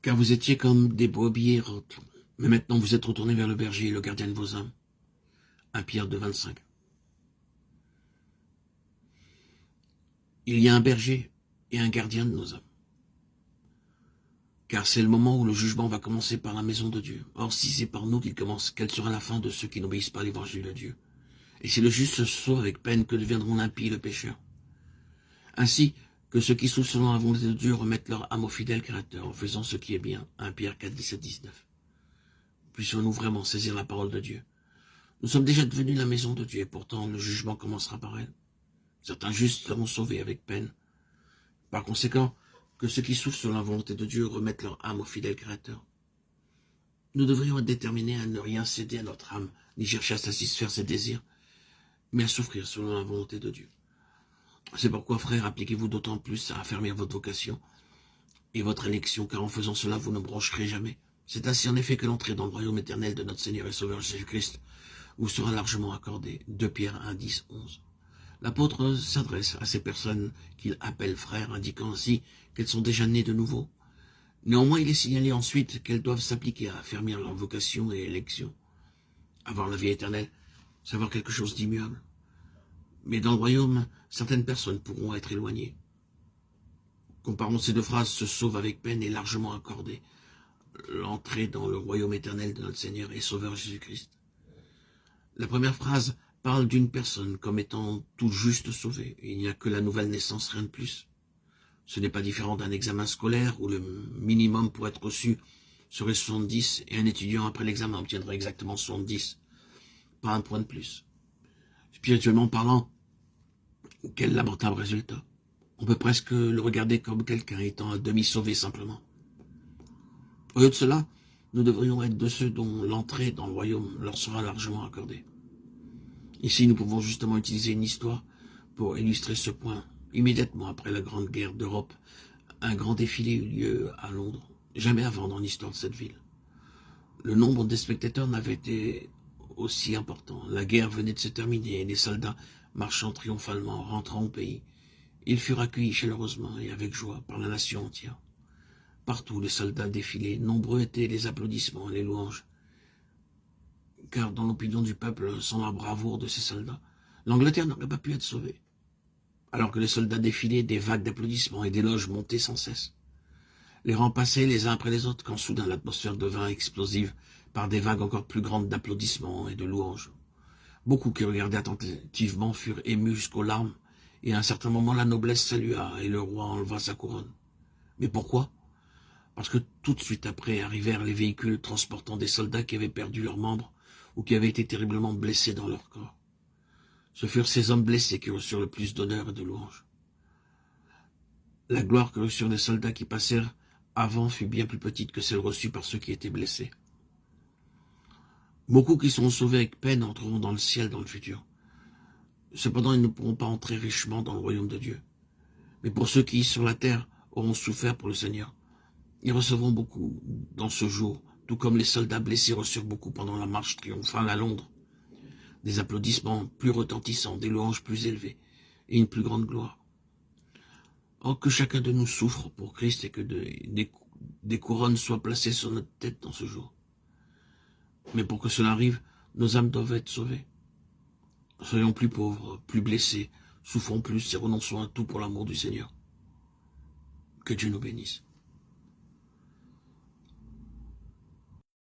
Car vous étiez comme des brebis errantes, mais maintenant vous êtes retournés vers le berger, le gardien de vos âmes. 1 Pierre 2, 25. Il y a un berger et un gardien de nos âmes. Car c'est le moment où le jugement va commencer par la maison de Dieu. Or, si c'est par nous qu'il commence, quelle sera la fin de ceux qui n'obéissent pas à l'évangile de Dieu? Et si le juste se sauve avec peine, que deviendront l'impie et le pécheur? Ainsi que ceux qui souffrent selon la volonté de Dieu remettent leur âme au fidèle Créateur en faisant ce qui est bien. 1 Pierre 4, 17, 19. Puissions-nous vraiment saisir la parole de Dieu? Nous sommes déjà devenus la maison de Dieu et pourtant le jugement commencera par elle. Certains justes seront sauvés avec peine. Par conséquent, que ceux qui souffrent selon la volonté de Dieu remettent leur âme au fidèle Créateur. Nous devrions être déterminés à ne rien céder à notre âme, ni chercher à satisfaire ses désirs, mais à souffrir selon la volonté de Dieu. C'est pourquoi, frères, appliquez-vous d'autant plus à affermir votre vocation et votre élection, car en faisant cela, vous ne broncherez jamais. C'est ainsi en effet que l'entrée dans le royaume éternel de notre Seigneur et Sauveur Jésus-Christ vous sera largement accordée. 2 Pierre 1, 10, 11. L'apôtre s'adresse à ces personnes qu'il appelle frères, indiquant ainsi qu'elles sont déjà nées de nouveau. Néanmoins, il est signalé ensuite qu'elles doivent s'appliquer à affermir leur vocation et élection. Avoir la vie éternelle, c'est avoir quelque chose d'immuable. Mais dans le royaume, certaines personnes pourront être éloignées. Comparons ces deux phrases, se sauve avec peine et largement accordée. L'entrée dans le royaume éternel de notre Seigneur et Sauveur Jésus-Christ. La première phrase parle d'une personne comme étant tout juste sauvée. Il n'y a que la nouvelle naissance, rien de plus. Ce n'est pas différent d'un examen scolaire où le minimum pour être reçu serait 70 et un étudiant après l'examen obtiendrait exactement 70. Pas un point de plus. Spirituellement parlant, quel lamentable résultat. On peut presque le regarder comme quelqu'un étant à demi sauvé simplement. Au lieu de cela, nous devrions être de ceux dont l'entrée dans le royaume leur sera largement accordée. Ici, nous pouvons justement utiliser une histoire pour illustrer ce point. Immédiatement après la Grande Guerre d'Europe, un grand défilé eut lieu à Londres, jamais avant dans l'histoire de cette ville. Le nombre des spectateurs n'avait été aussi important. La guerre venait de se terminer et les soldats, marchant triomphalement, rentrant au pays. Ils furent accueillis chaleureusement et avec joie par la nation entière. Partout, les soldats défilaient, nombreux étaient les applaudissements et les louanges. Car dans l'opinion du peuple, sans la bravoure de ces soldats, l'Angleterre n'aurait pas pu être sauvée. Alors que les soldats défilaient, des vagues d'applaudissements et d'éloges montaient sans cesse. Les rangs passaient les uns après les autres, quand soudain l'atmosphère devint explosive par des vagues encore plus grandes d'applaudissements et de louanges. Beaucoup qui regardaient attentivement furent émus jusqu'aux larmes, et à un certain moment la noblesse salua et le roi enleva sa couronne. Mais pourquoi? Parce que tout de suite après arrivèrent les véhicules transportant des soldats qui avaient perdu leurs membres ou qui avaient été terriblement blessés dans leur corps. Ce furent ces hommes blessés qui reçurent le plus d'honneur et de louanges. La gloire que reçurent les soldats qui passèrent avant fut bien plus petite que celle reçue par ceux qui étaient blessés. Beaucoup qui seront sauvés avec peine entreront dans le ciel dans le futur. Cependant, ils ne pourront pas entrer richement dans le royaume de Dieu. Mais pour ceux qui, sur la terre, auront souffert pour le Seigneur, ils recevront beaucoup dans ce jour, tout comme les soldats blessés reçurent beaucoup pendant la marche triomphale à Londres. Des applaudissements plus retentissants, des louanges plus élevées et une plus grande gloire. Or, que chacun de nous souffre pour Christ et que des couronnes soient placées sur notre tête dans ce jour. Mais pour que cela arrive, nos âmes doivent être sauvées. Soyons plus pauvres, plus blessés, souffrons plus et renonçons à tout pour l'amour du Seigneur. Que Dieu nous bénisse.